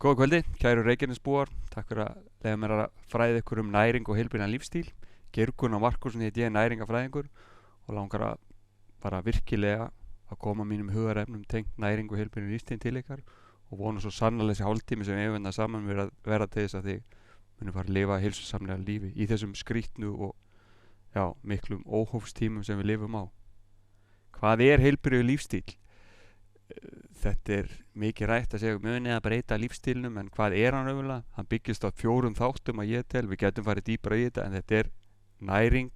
Góða kvöldi, kæru Reykjanesbúar, takk fyrir að leiða mér að fræða ykkur næring og heilbrigðan lífstíl. Geir Gunnar Markússon heiti ég, næringafræðingur og langar að bara virkilega að koma mínum hugarefnum tengt næring og heilbrigðan lífstíl til ykkar og vona svo sannarlega þessi hálftími sem við vinna saman vera til þess að þið munum fara að lifa heilsusamlega lífi í þessum skrýtnu og miklum óhófstímum sem við lifum á. Hvað er heilbrigður lífstíl? Þetta mikið rætt að segja munið að breyta lífstílnum, en hvað hann raunverulega? Hann byggist á 4 þáttum að ég tel, við getum farið dýpra í þetta, en þetta næring,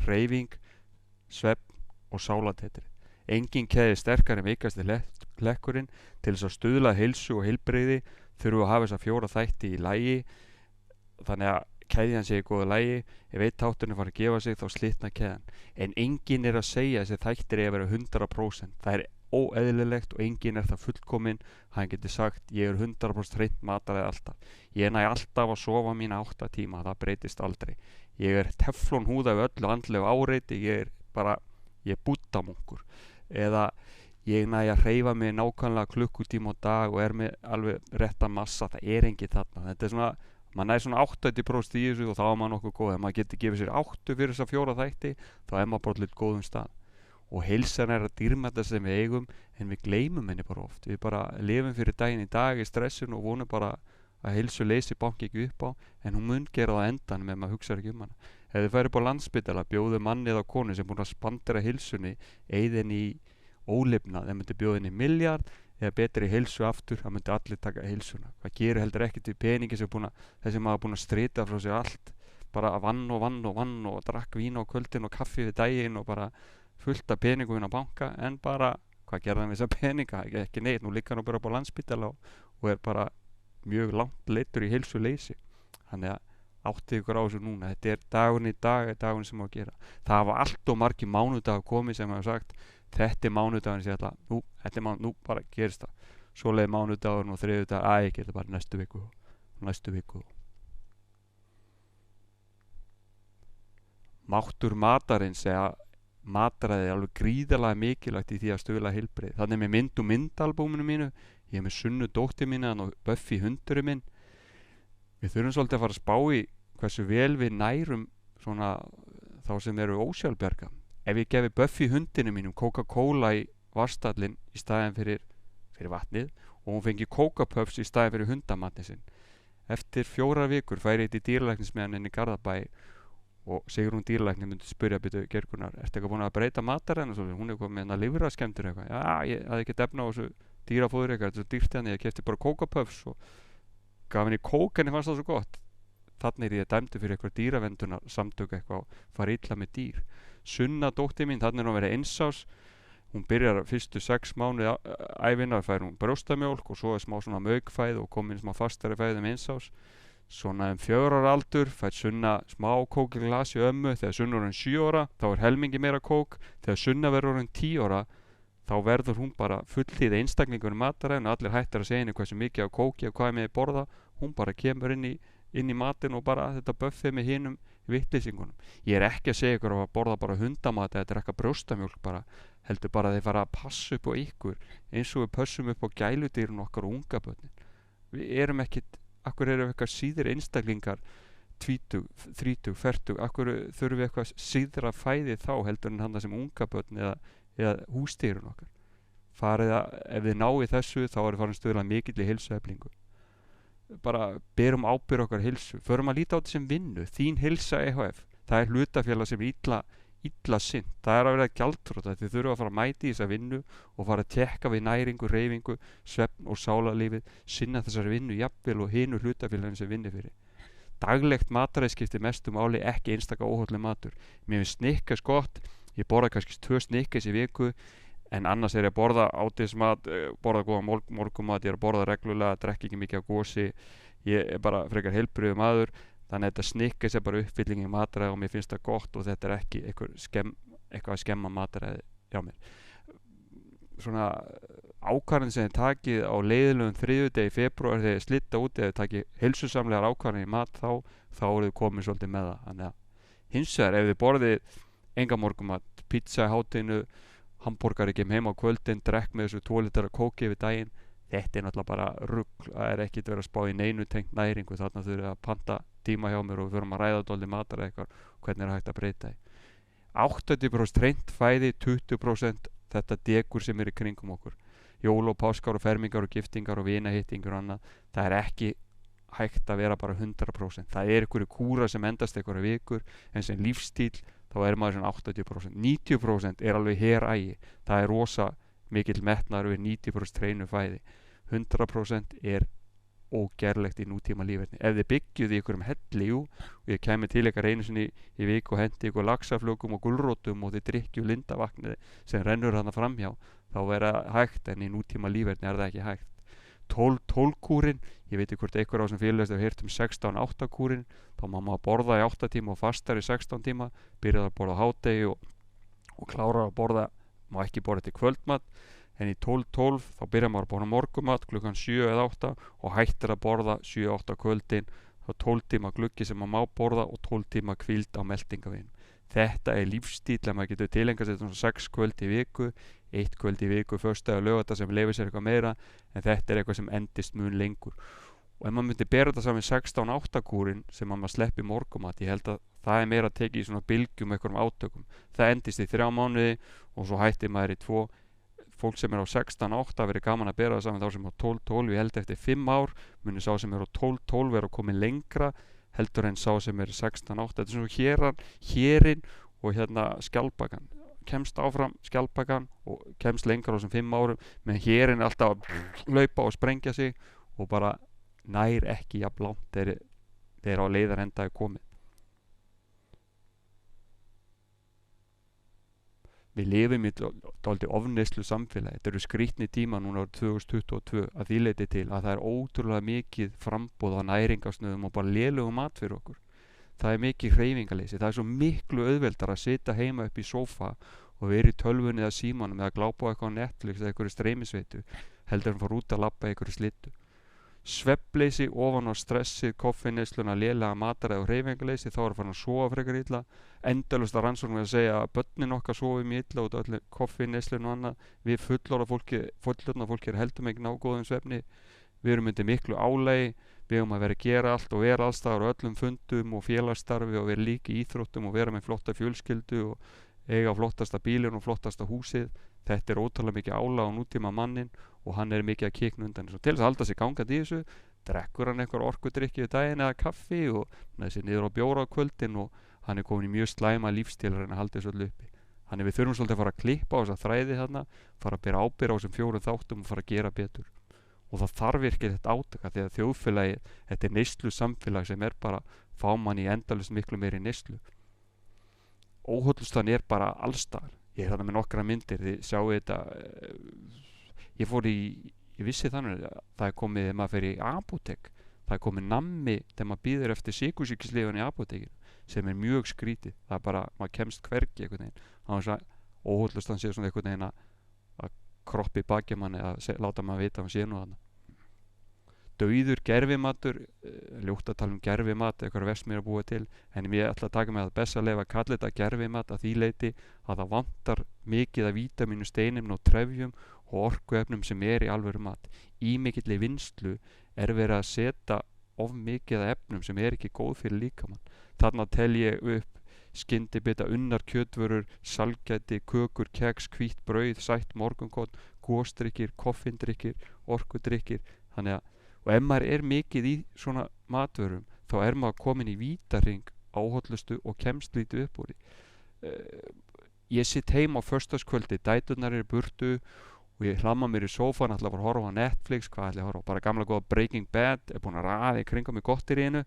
hreyfing, svefn og sálartetri. Engin keðja sterkari en veikasti hlekkurinn. Til þess að stuðla að heilsu og heilbrigði þurfum við að hafa þessa 4 þætti í lagi, þannig að keðjan sé í góðu lagi. Ef einn þátturinn fara að gefa sig þá slitnar keðjan, en engin að segja þessi þættir að vera 100%. Það óeðlilegt og enginn það fullkominn. Hann getur sagt ég 100% hreint mataræði alltaf, ég næ alltaf að sofa mína 8 tíma, það breytist aldrei, ég teflon húða við öllu andlegu áreiti, ég búddamunkur, eða ég næ að hreyfa mig nákvæmlega klukkutíma á dag og með alveg rétta massa. Það enginn þarna. Þetta svona, maður nær svona 80% í þessu og þá maður nokkuð góð. Ef maður getur gefið sér 8 fyrir þessa 4 þætti þá maður bara lit góðum stað. Og heilsan að dýrmæta sem við eigum, en við gleymum henni bara oft. Við bara lifum fyrir daginn í dag í stressun og vonum bara að heilsu leysi banki ekki upp á, en hún mun gera það endan með maður hugsa ekki hana. Ef þið færi upp á Landspítala, bjóðu manni eða konu sem búin að spandera heilsunni, eyðin í ólifnað, þeir myndi bjóða henni miljard eða betri heilsu aftur, það myndi allir taka heilsuna. Hvað gerir heldur ekkert við peningi sem þessi maður búin að strita frá sér allt, bara vann og drakk vín á kvöldin og kaffi við daginn og bara fullt af peningum inn á banka, en bara hvað gerði hann við þessa peninga? Ekki neitt. Nú liggur hann bara upp á Landspítala og bara mjög langt leiddur í heilsu leysi. Þannig að áttið ykkur á þessu núna. Þetta dagurinn í dag, dagurinn sem á að gera. Það hafa allt og margir mánudagar komið sem hafa sagt þetta mánudagurinn sem nú bara gerist það. Svo leið mánudagurinn og þriðjudagur, ég geta bara næstu viku. Máttur matarins mataræði alveg gríðarlega mikilvægt í því að stuðla heilbrigði. Þannig með mynd og myndalbúminu mínu, ég með Sunnu dóttir mína og Buffy hundurinn minn. Við þurfum svolítið að fara að spá í hversu vel við nærum svona þá sem eru ósjálfbjarga. Ef ég gefi Buffy hundinu mínum Coca-Cola í varstallinn í staðinn fyrir vatnið og hún fengi Coca Puffs í staðinn fyrir hundamatni sinn. Eftir 4 vikur færi ég til dýralæknismiðan inn í Garðabæ og Sigrún dýralæknir myndi spyrja Geir Gunnar, ertu eitthvað búin að breyta mataræðinu? Hún komið með lifrarskemmdir eitthvað. Ég hafði ekki efna á þessu dýrafóður eitthvað, þetta er svo dýrt henni, ég keypti bara Coca Puffs og gaf henni kók, henni fannst það svo gott. Þannig ég dæmdi fyrir eitthvað dýravendunar samtök eitthvað og fara illa með dýr. Sunna dóttir mín, þannig hún verið 1 árs, hún byrjar fyrstu 6 mánuði ævinnar, fær hún brjóstamjólk og svo smá svona maukfæð og komin smá fastari fæð 1 árs. Svona 4 ára aldur fær Sunna smá kók í glasi ömmu. Þegar Sunna orðin 7 ára þá helmingi meira kók. Þegar Sunna verður orðin 10 ára þá verður hún bara fulltíð einstaklingur í mataræðinu, allir hættar að segja henni hversu mikið af kóki og hvað með borða. Hún bara kemur inn í matinn og bara þetta buffið með hinum vittlýsingunum. Ég ekki að segja ykkur að borða bara hundamat eða drekka brjóstamjólk, bara heldur bara að þið fara að passa upp á ykkur eins og við pössum upp á gæludýrun okkar og ungabörnin. Við ekkit. Akkur eru eitthvað síðri einstaklingar 20, 30, 40, akkur þurfum við eitthvað síðra fæði þá heldur en hann sem ungabörn eða húsdýrun okkar. Ef þið náið þessu þá farin stöðulega mikill í heilsueflingu. Bara berum ábyrgð okkar heilsu, förum að líta á þetta sem vinnu. Þín heilsa EHF, það hlutafélag sem illa sinn. Það að vera gjaldþrota, þið þurfum að fara að mæti í þessa vinnu og fara að tekka við næringu, hreyfingu, svefn og sálarlífið, sinna þessari vinnu jafnvel og hinu hlutafélaginu sem vinni fyrir. Daglegt mataræði skiptir mestu máli, ekki einstaka óhollu matur. Mér finnst Snickers gott, ég borða kannski 2 Snickers í viku, en annars ég að borða átismat, borða góða morgumat, ég að borða reglulega, drekki ekki mikið af gósi, ég bara frekar heilbrigður maður. Þannig að þetta Snickers bara uppfylling í mataræði og mér finnst það gott og þetta ekki eitthvað að skemma mataræði hjá mér. Svona ákvarðin sem þið takið á leiðilegum 3. degi febrúar þegar þið slitta út eða þið takið heilsusamlegar ákvarðin í mat þá eru þið komið svolítið með það. Þannig að hins vegar ef þið borðið enga morgumat, pizza í hádeginu, hambúrgari kem heim á kvöldin, drekk með þessu 2 litra kóki yfir daginn, þetta er náttúrulega bara rugl, það er ekkert verið að spá í neinu tengt næringu, þarna þurfið að panta tíma hjá mér og við förum að ræða dálítið matar eða eitthvað, hvernig er hægt að breyta því. 80% hreint fæði, 20% þetta dekur sem er í kringum okkur, jól og páskar og fermingar og giftingar og vinahittingur og annað, það er ekki hægt að vera bara 100%, það er einhverju kúra sem endast einhverju vikur, en sem lífstíl þá er maður svona 80%, 90% er alveg herægi, það er rosa mikill metnaður við 90% hreinu fæði, 100% er ógerlegt í nútíma líferni. Ef þið byggjuð í einhverjum helli, jú, og ég kæmi til ykkar einu sinni í viku og hendi ykkur laxaflökum og gulrótum og þið drikkju lindavatnið sem rennur þarna framhjá, þá er það hægt, en í nútíma líferni er það ekki hægt. 12 kúrin, ég veit ekki hvort einhver á sem fyrirlest hefur heyrt 16-8 kúrin, þá má maður borða í 8 tíma og fastar í 16 tíma, byrjaði að borða hádegi og klárar að borða, má ekki borða til kvöldmat, en í 12 þá byrjar maður að borða morgumat klukkan 7 eða 8 og hættir að borða 7-8 kvöldin, þá 12 tíma gluggi sem maður má borða og 12 tíma hvíld á meltingaveginum. Þetta er lífstíl, að maður getur tilengast þetta 6 kvöld í viku, 1 kvöld í viku, föstudag og laugardag sem leyfir sér eitthvað meira, en þetta er eitthvað sem endist mun lengur. Og ef maður myndi bera þetta saman 16-8 kúrin sem maður sleppi morgumat, ég held að það er meira að tekið í svona bylgjum einhverjum átökum. Það endist í 3 mánuði og svo hættir maður í 2. Fólk sem er á 16-8 verið gaman að bera það saman þá sem er á 12-12, ég held eftir 5 ár muni sá sem er á 12-12 vera að koma lengra heldur en sá sem er 16-8. Þetta er svona hérinn og hérna skjaldbakan, kemst áfram skjaldbakan og kemst lengra á þessum 5 árum, menn hérinn er alltaf að laupa og sprengja sig og bara nær ekki jafn langt þegar á leiðarenda er komið. Við lifum í dálítið ofneyslu samfélagi, þetta eru skrýtni tíma núna árið 2022 að því leyti til að það er ótrúlega mikið framboð á næringarsnöðum og bara lélugum mat fyrir okkur. Það er mikið hreyfingarleysi, það er svo miklu auðveldar að sitja heima upp í sófa og vera í tölvunni eða símanum eða glápa á eitthvað á Netflix eða einhverju streymisveitu heldur en fara út að labba einhverju slittu. Svefnleysi ofan á stressið, koffeineysluna, lélega mataræði og hreyfingarleysi, þá er að fara að sofa frekar illa. Endalaust að rannsóknum við að segja að börnin okkar sofum illa út af öllu koffeineysluna og annað. Við fullorðna fólki er heldur ekki ná góðum svefni. Við erum undir miklu álagi, við erum að vera að gera allt og vera allstaðar á öllum fundum og félagsstarfi og vera líka í íþróttum og vera með flotta fjölskyldu og eiga flottasta bílinn og flottasta húsið. Þetta er ótrúlega mikið álag á nútíma mannin og hann er mikið að kikna undan þessu. Til þess að halda sig gangandi í þessu, drekkur hann einhver orkudrykki við daginn eða kaffi og næði sér niður á bjóra á kvöldin og hann er komin í mjög slæma lífstílar en að halda þessu öllu uppi. Þannig við þurfum svolítið að fara að klippa á þessa þræði þarna, fara að bera ábyrgð á þessum 4 þáttum og fara að gera betur. Og það þarf virkið þetta átaka því að þjóðfélagi, þetta er neyslu samfélag sem er bara fámann í endalaust miklu meiri neyslu. Óhollustan er bara allstaðar. Ég er þarna með nokkra myndir, þið sjáu þetta, ég vissi þannig að það er komið þegar maður fer í apótek, það er komið nammi þegar maður býður eftir sykursýkislyfjum í apótekinu sem er mjög skrítið, það er bara, maður kemst hvergi einhvern veginn, þannig að óhollustan sé svona einhvern veginn að kroppi baki manni að láta maður vita að hann sé nú þarna. Dauður gervimatur, ljótt að tala um gervimat, eitthvað versmir að búa til, en ég ætla að taka mig að best að leyfa að kalla þetta gervimat að því leyti að það vantar mikið af vítamínu, steinum og trefjum og orkuefnum sem er í alvöru mat. Í mikilli vinnslu er verið að setja of mikið af efnum sem er ekki góð fyrir líkamann. Þarna tel ég upp skyndibita, unnar kjötvörur, salgæti, kökur, keks, hvítt brauð, sætt morgunkot, gosdrykkir, koffindrykkir, orkudrykkir, þannig að og ef maður er mikið í svona matvörum þá er maður komin í vítarhring áhollustu og kemst lítið upp úr því. Ég sitt heim á föstudagskvöldi, dæturnar eru burtu og ég hlamma mér í sófan, ætla að fara að horfa á Netflix, hvað ætla ég að horfa á? Bara gamla góða Breaking Bad, er búin að raða í kringum í gottir í einu.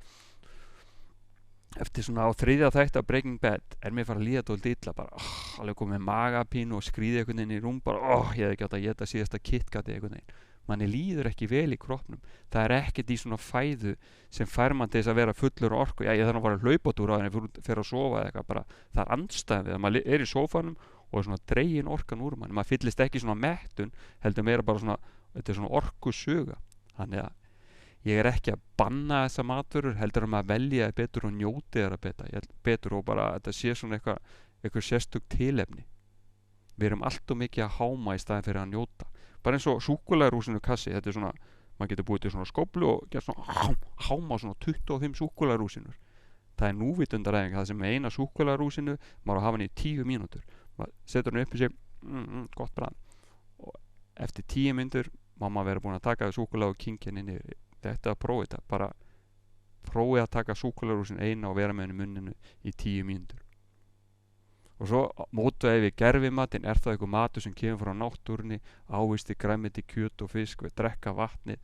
Eftir svona á 3. þætti af Breaking Bad er mér fara að líða dálítið illa, bara alveg komið magapínu og skrýði einhvern veginn í rúm, bara ég hefði ekki átt að éta síðasta KitKat einhvern veginn. Manni líður ekki vel í kroppnum, það er ekkert í svona fæðu sem fær mann til þess að vera fullur orku. Ég þarf að fara að hlaupatúra en ég fer að sofa eða eitthvað, bara það er andstæðið að maður er í sófanum og svona dregin orkan úr manni, maður fyllist ekki svona mettun, heldur meira bara svona, þetta er svona orkusuga. Þannig að ég er ekki að banna þessa matvörur, heldur að maður velja betur og njóti þeirra betur og bara þetta sé svona eitthvað sérstök tilefni. Við erum allt og mikið að háma í staðin fyrir að njóta. bara eins og súkkulaðirúsinu kassi, þetta svona, maður getur búið til svona skóflu og gert svona háma svona 25 súkkulaðirúsinur. Það núvitundaræfing, það sem eina súkkulaðirúsinu, maður á að hafa hann í 10 mínútur, maður setur hann upp í sig, gott bragð, og eftir 10 mínútur má maður vera búin að taka súkkulaði og kynkja henni niður. Þetta að prófa þetta, bara prófið að taka súkkulaðirúsinu eina og vera með henni í munninu í 10 mínútur. Og svo mótaði við gerfimatinn, er það eitthvað matur sem kemur frá náttúrunni, ávisti, grænmeti, kjöt og fisk, við drekka vatni,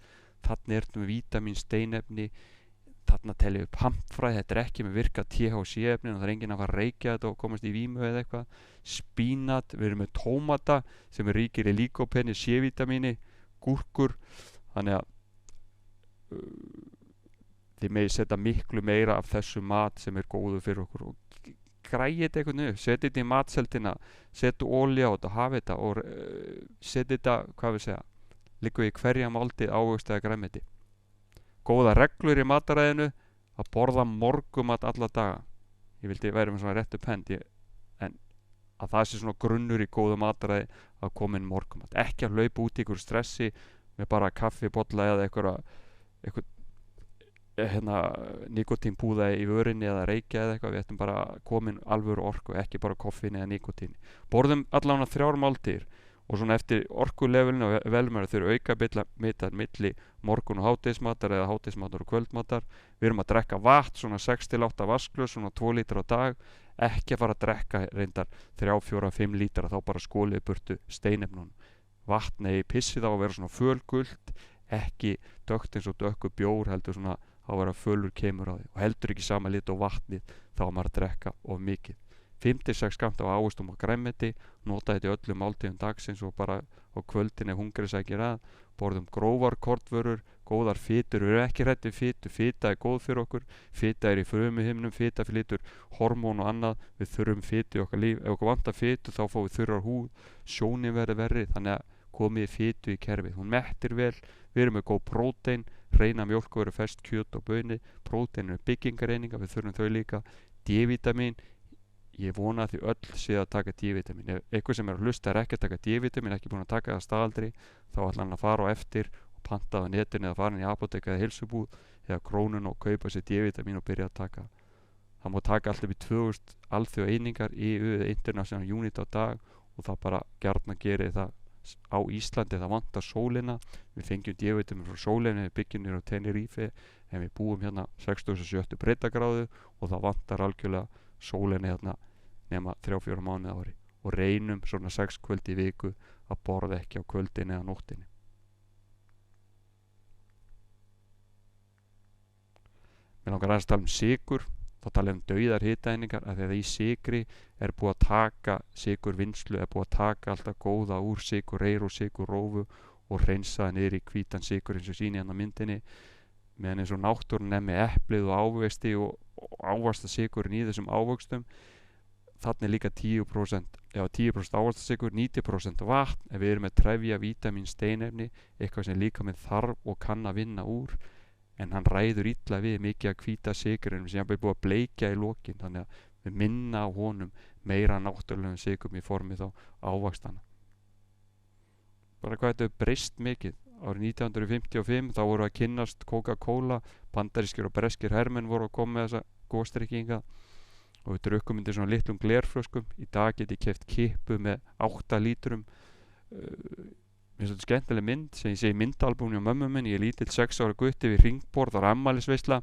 þarna er við vítamín, steinefni, þarna teljum við pampfræði, þetta er ekki með virka THC-efnin og það er enginn að fara að reykja þetta og komast í vímu eða eitthvað. Spínat, við erum með tómata sem er ríkir í líkópeni, C-vitamíni, gúrkur, þannig að þið megið setja miklu meira af þessu mat sem er góðu fyrir okkur og græði þetta eitthvað niður, setja þetta í matseldina, setja olja á þetta, hafa þetta og setja þetta, hvað við segja, líka í hverja máltið ávöxt eða grænmeti. Góða reglur í mataræðinu, að borða morgumat alla daga. Ég vildi væri með svona rétt upp hend, en að það sé svona grunnur í góðu mataræði að koma inn morgumat. Ekki að hlaupa út í ykkur stressi með bara kaffi, bolla eða eitthvað nikotínpúða í vörinni eða reykja eða eitthvað, við ættum bara komin alvöru orku, ekki bara koffín eða nikotín. Borðum allavega 3 máltíðir og svona eftir orkulevelinu og velmæri þau eru aukabitar milli morgun og hádegismatar eða hádegismatar og kvöldmatar. Við erum að drekka vatn, svona 6-8 vatnsglös, svona 2 lítra á dag, ekki að fara að drekka reyndar 3-4-5 lítra, þá bara skólið burtu steinefnunum. Vatn í pissi þá að vera svona fölgult, ekki dökkt eins og dökku bjór, heldur svona að vera fölur kemur á því og heldur ekki sama lit og vatnið þá að maður drekka of mikið. 5-6 skammt af ávöxtum og grænmeti, nota þetta í öllum máltíðum dagsins og bara á kvöldin ef hungrið sækir að. Borðum grófar kornvörur, góðar fitur, við erum ekki hrætt við fitu, fita er góð fyrir okkur, fita er í frumuhimnum, fita flytur hormón og annað, við þurfum fitu í okkar líf, ef okkur vantar fitu þá fáum við þurrar húð, sjónin verður verri, þannig að komið fitu í kerfið, hún mettir vel, við erum með góð prótein, hreina mjólk og ferskt kjöt og baunir, prótein eru byggingareiningar, við þurfum þau líka, D-vitamin, ég vona að þið öll séu að taka D-vitamin, ef eitthvað sem er að hlusta er ekki að taka D-vitamin, ekki búin að taka það staðaldri, þá ætla hann að fara á eftir og panta það á netinu eða fara inn í apótek eða heilsubúð eða Krónun og kaupa sér D-vitamin og byrja að taka. Það má taka alltaf í 2000 alþjóða einingar EU eða International Unit á dag og það bara gjarnan gerir það á Íslandi, það vantar sólina, við fengjum D-vitamin frá sólinni, við byggjum nýra á Tenerife en við búum hérna 67 breiddargráðu og það vantar algjörlega sólinni hérna nema 3-4 mánuði ári og reynum svona 6 kvöldi í viku að borða ekki á kvöldin eða nóttinni. Mér langar aðeins að tala um sykur, þá tala um dauðar hitaeiningar af því að í sykri er búið að taka sykurvinnslu, er búið að taka alltaf góða úr sykurreyr og sykurrófu og hreinsa það niður í hvítan sykur eins og sýni hérna á myndinni, meðan eins og náttúrun er með eplið og ávexti og ávaxtasykurinn í þessum ávöxtum, þarna er líka 10% ávaxtasykur, 90% vatn, en við erum með trefja, vítamín, steinefni, eitthvað sem líka með þarf og kann að vinna úr, en hann ræður illa við mikið að hvíta sykurinn sem er búið að bleikja í lokin, þannig að við minna á honum meira náttúrulegum sykurum í formi þá ávaxtana. Bara hvað þetta breyst mikið. Árið 1955 þá voru að kynnast Coca-Cola, bandarískir og breskir hermenn voru að koma með þessa góðstrykkinga og við drukkum undir svona litlum glerflöskum. Í dag get ég keypt kippu með 8 lítrum. Mér finnst þetta skemmtileg mynd sem ég sé í myndalbúmni á mömmu minn. Ég er lítill 6 ára gutti við hringborð og afmælisveisla.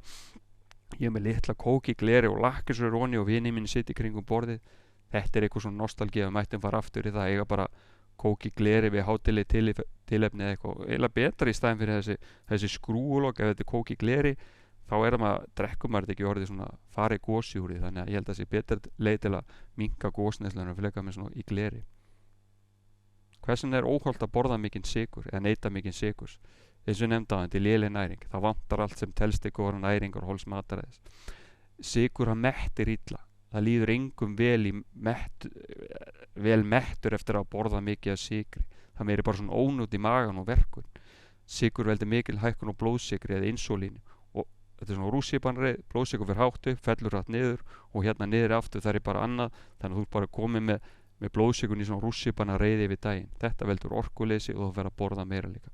Ég er með litla kók í gleri og lakkrísur onni og vini mín sitt í kringum borðið. Þetta er eitthvað svona nostalgía, við mættum fara aftur í það, eiga bara kók í gleri við hátíðleg tilefni eða eitthvað. Eiginlega betra í staðin fyrir þessi skrúulokk, ef þetta er kók í gleri þá er það drekkum maður þetta ekki orðið svona farið gósi úr því, þannig að ég held að það sé betra leið til að minnka gósneslunum og fleka með svona í gleri. Hversin er óhollt að borða mikinn sykur eða neyta mikinn sykurs? Eins og nefnda á þetta er léleg næring, það vantar allt sem telst ykkur næring og hóls mataræðis. Sykur hann mettir illa, það líður engum vel mettur eftir að borða mikið af sykri, það meiri bara svona ónút í magan og verkun. Sykur veldur mikil hækkun á blóðsykri eða insúlínu og þetta er svona rússíbanreið, blóðsykur fyrir hátt upp, fellur hratt niður og hérna niður aftur það er bara annað, þannig að þú ert bara komið með með blóðsykurinn í svona rússipanna reiði yfir daginn. Þetta veldur orkuleysi og þú fer að borða meira líka.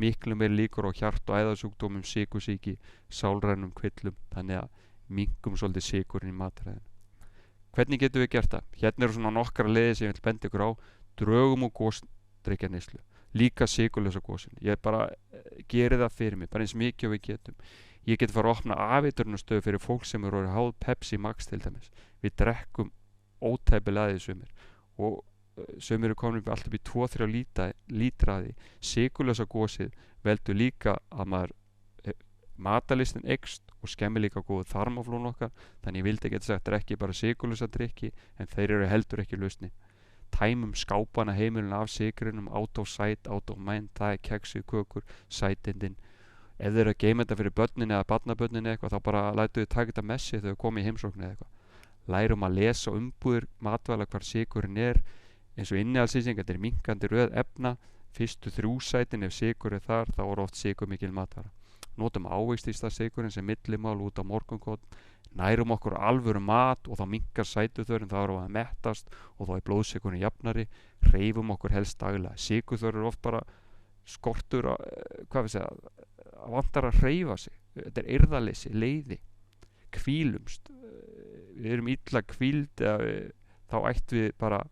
Miklu meir líkur á hjart- og æðasjúkdómum, sykursýki, sálrænum kvillum, þannig að minkum svolítið sykurinn í mataræðinu. Hvernig getum við gert það? Hérna eru svona nokkra leiðir sem ég vil benda ykkur á. Drögum úr gosdrykkjaneyslu, líka sykurlausa gosin. Ég bara geri það fyrir mig, bara eins mikið og við getum. Ég get fara að opna afeitrunastöðu fyrir fólk sem eru háð Pepsi Max til dæmis. Við drekkum ótæpilega því sumir og sumir eru komin alltaf upp í 2-3 lítra af því. Sykurlausa gosið veldur líka að maður matalistin eykst og skemmir líka góðu þarmaflón okkar, þannig ég vildi geta sagt drekki bara sykurlausa drykki, en þeir eru heldur ekki lausnin. Tæmum skápana heimilin af sykrinum, out of sight, out of mind, það er keksið, kökur, sætindin. Ef þeir eru að geyma þetta fyrir börnin eða barnabörnin eða eitthvað, þá bara lætu þið taka þetta með sig þegar þau komið í heimsókn eða eitthvað. Lærum að lesa umbúðir matvæla hvar sykurinn er, eins og innihaldslýsing, þetta er minnkandi röð efna, fyrstu 3 sætin ef sykur er þar, þá er oft sykur mikil matvæla. Notum ávexti í stað sykurinn sem millimál út á morgunkot, nærum okkur alvöru mat og þá minnkar sætuþörfin, þá erum við að mettast og þá er blóðsykurinn jafnari, hreyfum okkur helst daglega. Sykurþörf er oft bara skortur að vantar að hreyfa sig. Þetta er eirðarleysi, leiði, hvílumst. Við erum illa hvíld, þá ættum við bara,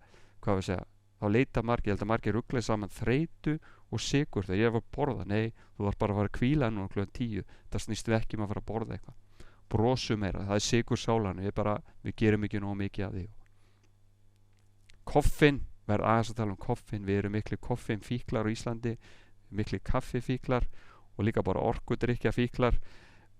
þá leita margir, ég held að margir rugglaði saman þreytu og sykur þegar ég var að borða. Nei, þú var bara að fara að hvíla nú kl. 10. Það snýst við ekki að fara að borða eitthvað. Brosum meira, það er sykur sálan, við gerum ekki nóg mikið af því. Koffein, verð aðeins að tala um koffein. Við erum miklu koffeinfíklar á Íslandi, miklu kaffifíklar og líka bara orkudrykkjafíklar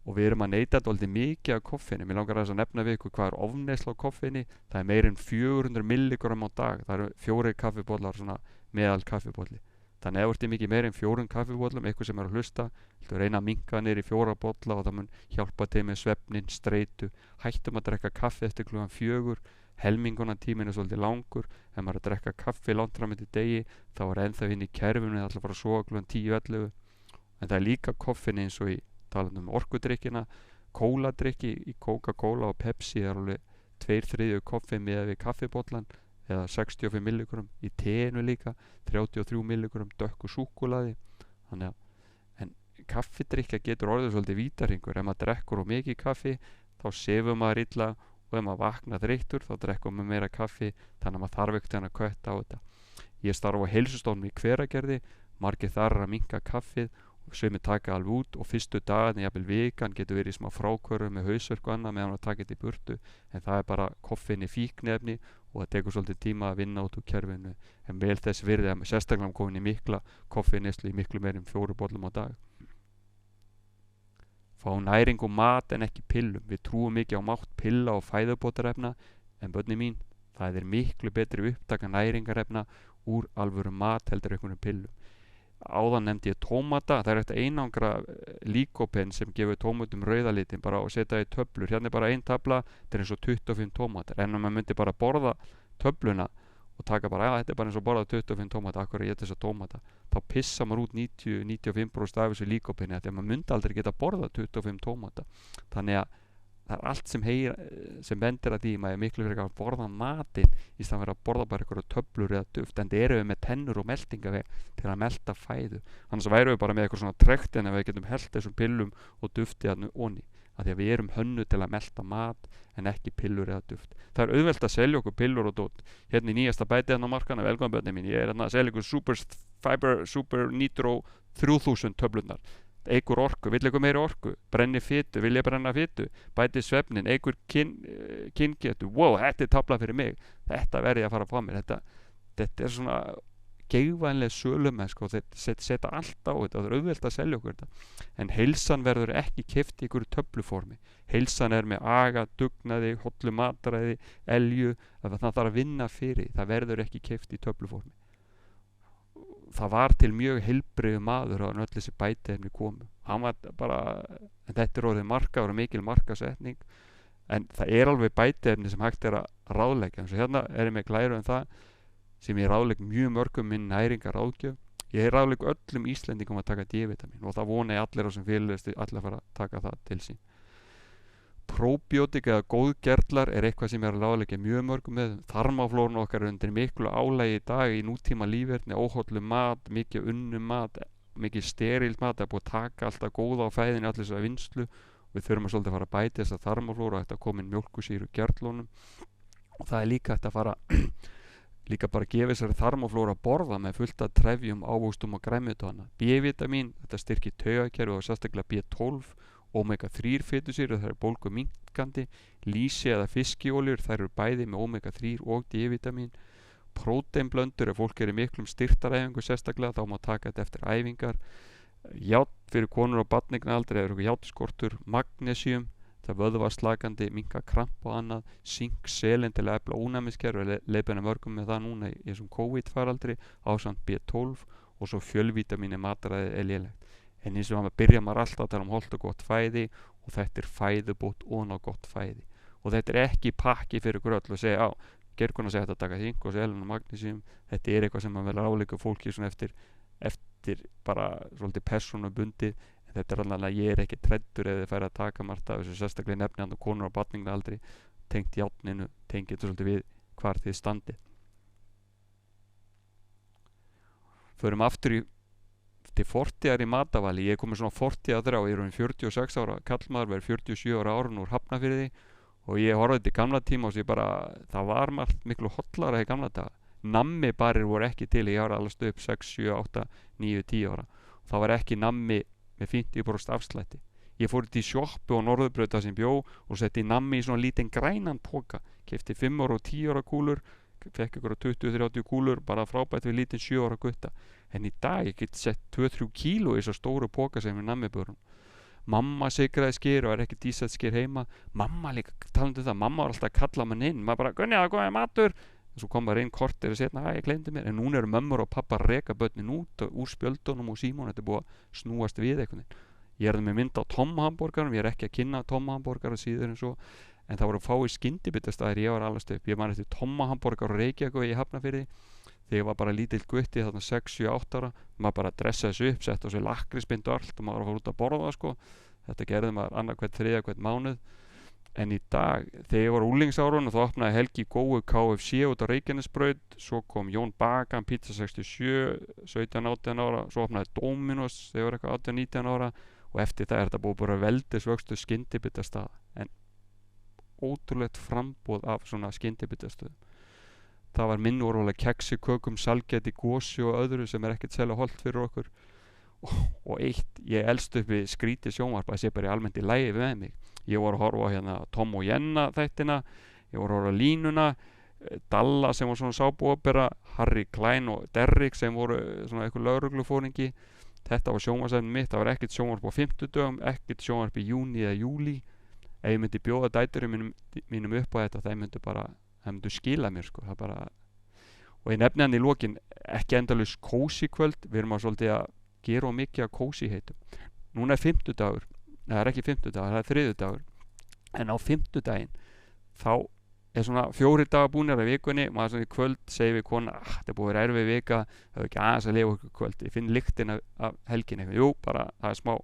og við erum að neyta dálítið mikið af koffeini. Mér langar að nefna við ykkur hvað er ofneysla á koffeini. Það er meir en 400 milligram á dag. Það eru 4 kaffibollar, svona meðal kaffibolli. Þannig ef þú ert mikið meir en 4 kaffibollum, eitthvað sem er að hlusta, þú reyna að minnka niður í 4 bolla og það mun hjálpa til með svefnin, streitu. Hættum að drekka kaffi eftir kl. 4. Helmingunartíminn er svolítið langur. Ef maður er að drekka kaffi langt fram eftir degi, þá er ennþá inn í kerfinu að fara að sofa kl. 10-11. En það er líka koffein eins og í talandi um orkudrykkina, kóladrykki í Coca-Cola og Pepsi er alveg 2/3 koffein með við kaffibollan eða 65 milligram, í teinu líka 33 milligram dökku súkkulaði. Þannig að en kaffidrykkja getur orðið svolítið vítarhingur. Ef maður drekkur of mikið kaffi þá sefur maður illa og ef maður vaknar þreyttur þá drekkur maður meira kaffi, þannig að maður þarf ekkert að kötta á þetta. Ég starfa á heilsustofnum í Hveragerði, margir þar að minnka kaffið og sumir taka alveg út og fyrstu dagarnir, jafnvel vikan, getur verið í smá frákvörðu með hausverk og annað meðan að taka þetta í burtu, en það er bara koffein í fíkniefni og það tekur svolítið tíma að vinna út úr kerfinu, en vel þess virði að sérstaklega komin í mikla koffeineyslu í miklu meir en 4 bollum á dag. Fá næring og mat en ekki pillum. Við trúum mikið á mátt pilla og fæðubótarefna, en börni mín, það er miklu betri upptaka næringarefna úr alvöru mat heldur einhvern pillum. Áðan nefndi ég tómata. Það er eftir einangra líkópen sem gefur tómatum rauðalitin bara og setja í töflur. Hérna er bara ein tafla, þetta er eins og 25 tómatar. En ef maður myndi bara borða töfluna og taka bara, þetta er bara eins og borða 25 tómata, akkur ég þessa tómata, þá pissa maður út 90-95% af þessu líkópeni, því að maður myndi aldrei geta borða 25 tómata. Þannig að það er allt sem bendir að því maður er miklu fyrir að borða matinn í staðan fyrir að borða bara eitthvað töflur eða duft, en það eru við með tennur og meltingaveg til að melta fæðu. Annars væru við bara með eitthvað svona trekt en við getum hellt þessum pillum og dufti að onni, af því að við erum hönnu til að melta mat en ekki pillur eða duft. Það er auðvelt að selja okkur pillur og dót. Hérna í nýjasta bætið á markana, velkommen börnin mín, ég er að selja ykkur Super Fiber Super Nitro 3000 töflunar. Eigur orku, vill eitthvað meiri orku, brenni fitu, vil ég brenna fitu, bæti svefnin, eigur kyngetu. Wow, þetta er tafla fyrir mig, þetta verði að fara að fá mér. Þetta er svona geigvænlega sölumennsku og þetta setja allt á þetta og það er auðvelt að selja okkur þetta. En heilsan verður ekki keypt í ykkur töfluformi. Heilsan er með aga, dugnaði, hollu mataræði, elju, það þarf að vinna fyrir, það verður ekki keypt í töfluformi. Það var til mjög heilbrigður maður á öll þessi bætiefni komu. Hann var bara, en þetta er orðið markaður og mikil markasetning, en það er alveg bætiefni sem hægt er að ráðleggja. Eins og hérna er ég með glæru en það sem ég ráðlegg mjög mörgum minn næringaráðgjöf. Ég ráðlegg öllum Íslendingum að taka D-vitamin og það vona ég allir á sem fyrirlesti allir að fara að taka það til sín. Próbiotik eða góðgerlar er eitthvað sem ég er að ráðleggja mjög mörgum með. Þarmaflórun okkar er undir miklu álægi í dag í nútíma líferni, óhollu mat, mikið unnum mat, mikið sterilt mat, það er búið að taka alltaf góða á fæðinu, allir þess að vinslu. Við þurfum að svolítið fara að bæta þess að þarmaflóru og þetta komin mjólkusýru gerlunum. Og það er líka hægt að fara líka bara að gefa þessari þarmaflóru að borða með fullt af trefjum, ávöxtum og grænmeti og annað. B-vitamin, þetta styrkir taugakerfið og sérstaklega B12, omega-3 fitusýrur, það eru bólgu minnkandi, lýsi eða fiskióljur, þær eru bæði með omega-3 og D-vitamin. Próteinblöndur, ef fólk er í miklum styrtaræfingu sérstaklega, þá má taka þetta eftir æfingar. Járn fyrir konur á barneignaraldri eða járnskortur, magnesium, það er vöðvaslakandi, minnka kramp og annað, sink, selen til að efla ónæmiskerfi, við leiðbeina mörgum með það núna í þessum COVID-faraldri, ásamt B12 og svo fjölvítamín mataræði er lélegt. En eins og byrja maður alltaf að tala um hollt og gott fæði og þetta er fæðubót og ná gott fæði. Og þetta er ekki pakki fyrir ykkur öll og segja, Geirkona segja þetta að taka þing og selen og magnesium, þetta er eitthvað sem maður vel ráðleika fólki svona eftir bara svolítið persónubundið, en þetta er alveg að ég er ekki treddur eða færi að taka margt af þessu sérstaklega nefni hann og konur á barneignaraldri tengt járninu, tengið þetta svolítið við hvar þið standið. Förum aftur til 40 í matavali, ég er komin svona 43 og ég er um 46 ára, kallmaður verður 47 ára árun úr Hafnarfirði og ég horfði til gamla tíma og það var margt miklu hotlara í gamla daga. Nammi barir voru ekki til, ég ára allast upp 6, 7, 8, 9, 10 ára. Það var ekki nammi með 50% afslætti. Ég fór til sjoppu og Norðurbrauta sem bjó og setti nammi í svona lítinn grænan poka, keypti 5 ára og 10 ára kúlur, fekk ykkur 20-30 kúlur, bara frábært við lítinn 7 ára gutta. En í dag ég get sett 2-3 kíló í svo stóru poka sem er nammibörun. Mamma sigraði skyr og er ekki dísað skyr heima. Mamma líka talandi það, mamma var alltaf að kalla mann inn, maður bara, Gunni, það komið matur. Og svo kom bara einn kortir og setna, ég glemdi mér. En núna eru mömmur og pappa að reka börnin út úr spjöldunum og símón, þetta er búið að snúast við einhvern veginn. Ég er með mynd á Tom-hamborgarum, ég er ekki að kynna Tom-hamborgara síður en svo, en það voru fáið skyndibitastæðir ég var allast upp. Ég man eftir Tom-hamborgar og Reykjavík í Hafnarfirði, þegar ég var bara lítill gutti þarna 6, 7, 8 ára, maður bara dressaði þessu upp, sett á sig lakkrísbind og allt og maður var að fara út að borða sko. Þetta gerði maður annað hvert þriðja hvert mánuð. En í dag, þegar ég var úlingsárun og þá opnaði Helgi góu KFC út á Reykjanesbraut, svo kom Jón Bakan, Pizza 67, 17, 18 ára, svo opnaði Dominos þegar ég var eitthvað 18, 19 ára og eftir það er þetta búið bara veldisvöxtu skyndibitastaða, en ótrúlegt frambúð af svona skyndibitastöðum. Það var minn úrvalega keksi, kökum, salgæti, gósi og öðru sem er ekkert sérlega hollt fyrir okkur. Og eitt, ég elst upp við skrítið sjónvarp að sé bara almennt í lagi með mig. Ég var að horfa á hérna Tom og Jenna þættina, ég var að horfa á Línuna, Dalla sem var svona sápuopera, Harry Klein og Derrick sem voru svona eitthvað lögreglufóringi. Þetta var sjónvarpsefnið mitt, það var ekkert sjónvarp á 50 dögum, ekkert sjónvarp í júni eða júli. Ef ég myndi bjóða dæturum mínum upp á þetta, það myndi skila mér sko, það bara. Og ég nefni hann í lokin, ekki endalaus kósi kvöld, við erum að svolítið að gera mikið að kósi heitum. Núna er 50 dagur, það er ekki 50 dagur, það er 3 dagur, en á 50 daginn þá er svona 4 dagar búinir af vikunni, maður svona í kvöld segir við kona, þetta er búið að vera erfið vika, það er ekki aðeins að lifa okkur kvöld, ég finn lyktin af helgin eitthvað, jú, bara það er smá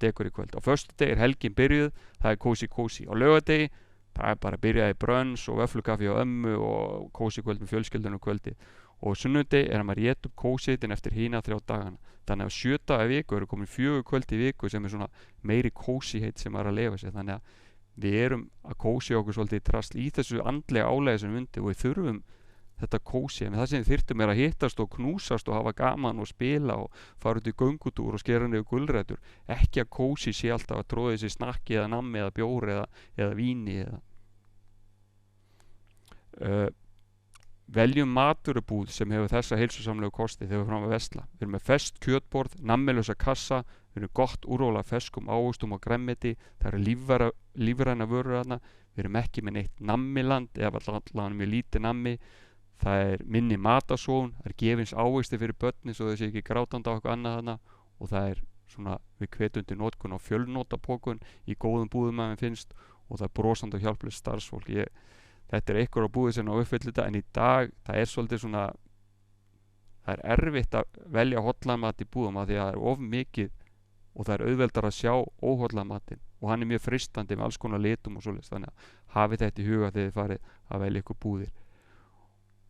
degur í kvöld. Á föstudegi er helgin byrjuð, það er kósi. Á laugardegi það er bara að byrja í brönns og vöfflukaffi og ömmu og kósi kvöld með fjölskyldunum kvöldi. Og sunnudegi er að maður éta upp kósitin eftir hína 3 dagana. Þannig að 7 daga í viku eru komin 4 kvöld í viku sem er svona meiri kósiheit sem maður er að lifa sér. Þannig að við erum að kósi okkur svolítið í drasl í þessu andlega álægi sem við undi og við þurfum þetta kósi. En það sem við þyrftum er að hittast og knúsast og hafa gaman og spila og fara út í göngutúr og skera niður gulrætur. Ekki að kósi sé alltaf að tróði sér snakki eða nammi eða bjóri eða víni eða. Veljum matvörubúð sem hefur þessa heilsusamlegu kosti þegar við fram að vesla. Við erum með fest kjötborð, nammilösa kassa, við erum gott úrval af ferskum ávöxtum og grænmeti, það eru lífræna vörur þarna, við erum ekki með neitt nammiland eða allavega mjög lítið nammi, það er minni matasón, það er gefins ávexti fyrir börnin svo þessi ekki grátandi á eitthvað annað þarna og það er svona við hvetjandi notkun á fjölnotapókun í góðum búðum að við finnst og það er brosandi og hjálplegt starfsfólk. Þetta er einhver á búið sem á uppfyllt þetta en í dag það er svolítið svona það er erfitt að velja hotlaðan mat í búðum að því að það er of mikið og það er auðveldar að sjá óhotlaðan matinn og hann mjög freistandi með alls konar litum og svoleiðis, þannig að hafið þetta í huga þegar þið farið að velja ykkur búðir.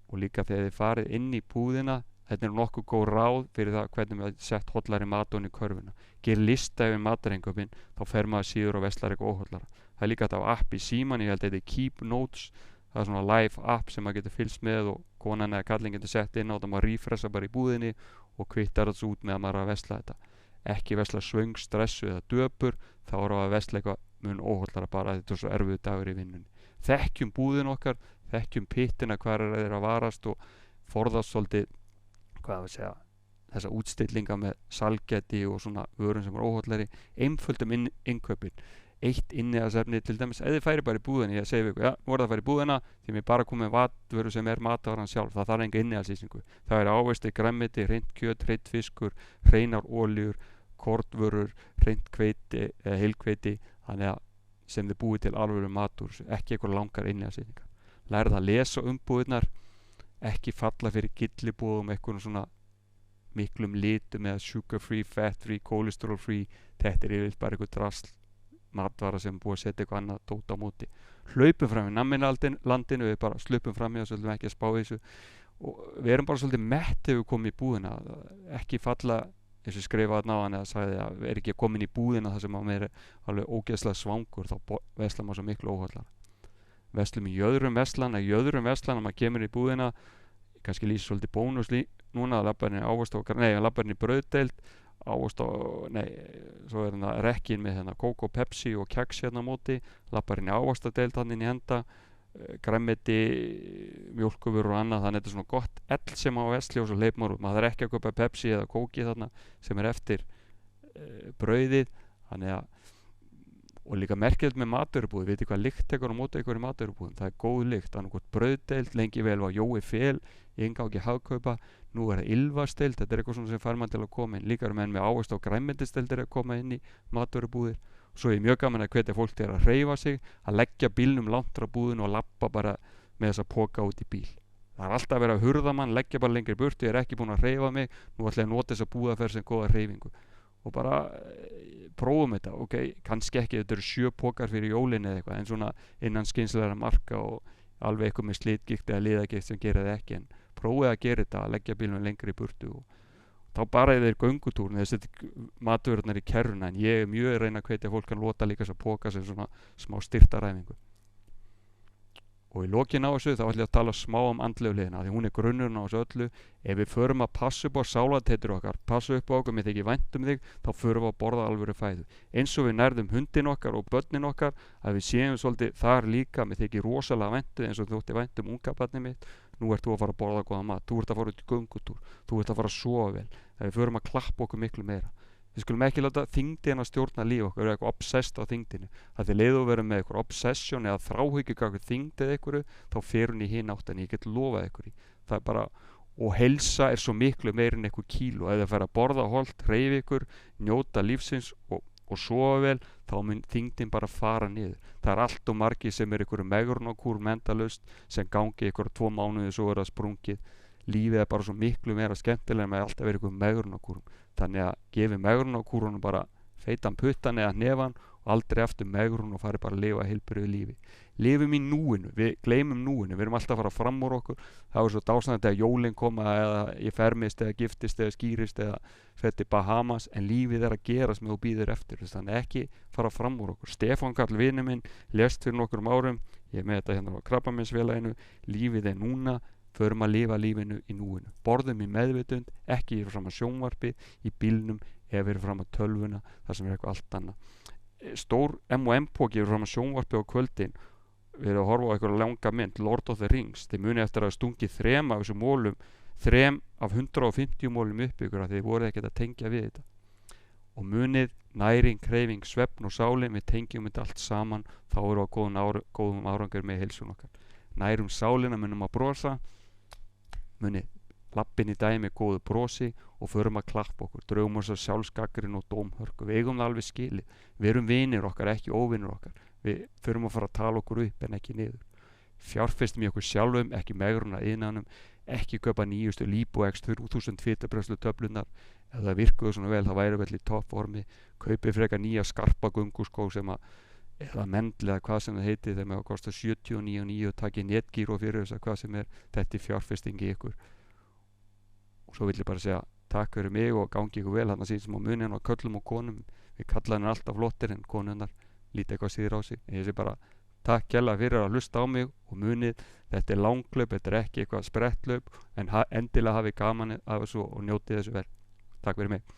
Og líka þegar þið farið inn í búðina, þetta nokkuð góð ráð fyrir það hvernig við sett hollari mat ofan í körfuna. Gerir lista yfir matarinköpin, þá fer maður síður og verslar eitthvað óhollara. Það líka þetta á app í síman, ég held að þetta er Keep Notes, það er svona live app sem maður getur fylgst með og konan eða kallinn getur sett inn á þetta, maður refressa bara í búðinni og kvittar þessu út með að maður er að versla þetta. Ekki versla svöng, stressu eða döpur, þá er að versla eitthvað mun óhollara bara þetta er svo erfiðu dagur í vinnunni. Þekkjum búðin okkar, þekkjum pittina hvar er þeir að varast og forðast svolítið, þessa útstillinga með salgæti og svona vörum sem er óhollari, einföldum innkaupin. Eitt innihaldsefni til dæmis, ef þið færi bara í búðinni, ég segi ykkur, nú er það að fara í búðina því mér bara komið matvöru sem er matvaran sjálf, það þarf enga innihaldslýsingu. Það er ávexti, grænmeti, hreint kjöt, hreint fiskur, hreinar olíur, kornvörur, hreint hveiti eða heilhveiti, þannig að sem þið búið til alvöru matur, ekki eitthvað langar innihaldslýsingar. Lærið að lesa umbúðirnar, ekki falla fyrir gyllibúðum, eitthvað svona miklum litum eða sugar free, fat free, cholesterol free, þetta er yfirleitt bara eitthvað drasl matvara sem búið að setja eitthvað annað dót á móti. Hlaupum fram í namminlandinu, við bara slupum fram í það, svolítið ekki að spá í þessu og við erum bara svolítið mett ef við komum í búðina, ekki falla eins og skrifaði náðan eða sagði að við erum ekki komin í búðina þar sem maður er alveg ógeðslega svangur, þá veslar maður svo miklu óhollara. Veslum í jöðrum veslan að maður kemur í búðina, kannski lýsir svolítið bónus núna að labbarinn í brauðdeild svo er það rekkin með Coke og Pepsi og keks hérna á móti, labbarinn í ávaxtadeild hann inn í henda, grænmeti, mjólkuvörur og annað, þannig að þetta er svona gott ell sem á vesli og svo hleyp maður út, maður þarf ekki að kaupa Pepsi eða Coke þarna sem er eftir brauðið, þannig að og líka merkilegt með matvörubúð, veitir hvað lykt tekur á móti ykkur í matvörubúðum, það er góð lykt, annað hvort brauðdeild, lengi vel var Jói Fel í ingangi Hagkaupa, nú er það Ylfasteild, þetta er eitthvað svona sem fær mann til að koma inn, líka eru menn með ávaxta og grænmetisdeildir að koma inn í matvörubúðir, svo er mjög gaman að hvetja fólk til að hreyfa sig, að leggja bílnum langt frá búðinu og labba bara með þessa poka út í bíl. Það er alltaf verið að hurða mann, leggja bara lengri burtu, ég er ekki búin að hreyfa mig, nú ætla ég að nota þessa búðaferð sem góða hreyfingu. Og bara prófum þetta, ok, kannski ekki þetta eru 7 pokar fyrir jólin eða eitthvað en svona innan skynsilegra marka og alveg eitthvað með slitgikt eða liðagikt sem gera það ekki en prófið að gera þetta, að leggja bílnum lengri í burtu og þá bara þeir göngutúrn þess að matvörurnar í kerruna en ég er mjög að reyna að hvetja fólk að nota líka þess að póka sem svona smá styrtaræfingu. Og í lokin á þessu þá ætlum ég að tala smá andlegu hliðina því hún er grunnurinn á þessu öllu. Ef við förum að passa upp á sálartetur okkar, passa upp á okkur, mér þykir vænt þig, þá förum við að borða alvöru fæðu. Eins og við nærðum hundin okkar og börnin okkar, að við séum svolítið þar líka, mér þykir rosalega vænt eins og þótti vænt unga barnið mitt. Nú ert þú að fara að borða góða mat, þú ert að fara út í göngutúr, þú ert að fara að sofa vel. Að við förum að klappa okkur miklu meira. Við skulum ekki láta þyngdina stjórna líf okkur, eitthvað obsessed á þyngdinu. Það er leið að vera með eitthvað obsession eða þráhyggju eitthvað þyngd eða eitthvað, þá fer hún í hinn áttan, ég get lofað eitthvað í. Það er bara, og heilsa er svo miklu meir en eitthvað kíló. Ef það fer að borða holt, hreyfa ykkur, njóta lífsins og sofa vel, þá mun þyngdin bara fara niður. Það er allt og margir sem er ykkur megrunarkúr mentalust, sem gangi ykkur 2 mánuði svo er það sprungið. Lífið er bara svo miklu meira skemmtilega með alltaf verið ykkur megrunarkúrum. Þannig að gefi megrunarkúrunum bara feitan puttan eða hnefan og aldrei aftur megrun og fari bara að lifa heilbrigðu lífi. Lifum í núinu, við gleymum núinu, við erum alltaf að fara fram úr okkur. Það er svo dásanlegt að jólin koma eða ég fermist eða giftist eða skýrist eða fer til Bahamas en lífið er að gerast með og býður eftir. Þannig ekki fara fram úr okkur. Stefán Karl vinur minn lést fyrir nokkrum árum, ég er með þetta hérna á Krabbameinsfélaginu, lífið er núna. Förum að lifa lífinu í núinu. Borðum í meðvitund, ekki yfir fram að sjónvarpi, í bílnum eða yfir fram að tölvuna, þar sem er eitthvað allt annað. Stór M&M-póki yfir fram að sjónvarpi á kvöldin, við erum að horfa á eitthvað langa mynd, Lord of the Rings, þið muni eftir að stungi 3 af þessum mólum, 3 af 150 mólum upp ykkur að þið voruð ekkert að tengja við þetta. Og munið, næring, hreyfing, svefn og sálin, við tengjum þetta allt saman, þá erum við á góðum árangur með heilsun okkar. Nærum sálina, munum að brosa, muni lappin í dagi með góðu brosi og förum að klappa okkur, draugum oss að sjálfsgaggrinn og dómhörku, við eigum það alveg skilið, við erum vinir okkar, ekki óvinir okkar, við förum að fara að tala okkur upp en ekki niður. fjárfestum í okkur sjálfum, ekki megruna innanum, ekki kaupa nýjustu Lipoex 3000 fitabröðslu töflunar. Ef það virkuðu svona vel, þá væri vel í toppformi. Kaupið frekar nýja skarpa gönguskó eða mendl eða hvað sem það heiti, þegar maður kostar 79,9 og takið netgíró fyrir þess að hvað sem er. Þetta er fjárfestingi ykkur. Og svo vil ég bara segja takk fyrir mig og gangi ykkur vel, hann að síðan sem á munin og köllum og konum. Við kalla hann alltaf flottir en konunnar lítið eitthvað síður á sig. En ég sé bara takk kærlega fyrir að hlusta á mig og munið, þetta er langklaup, þetta er ekki eitthvað sprettlaup, en endilega hafið gaman af þessu og njótið þessu vel. Takk fyrir mig.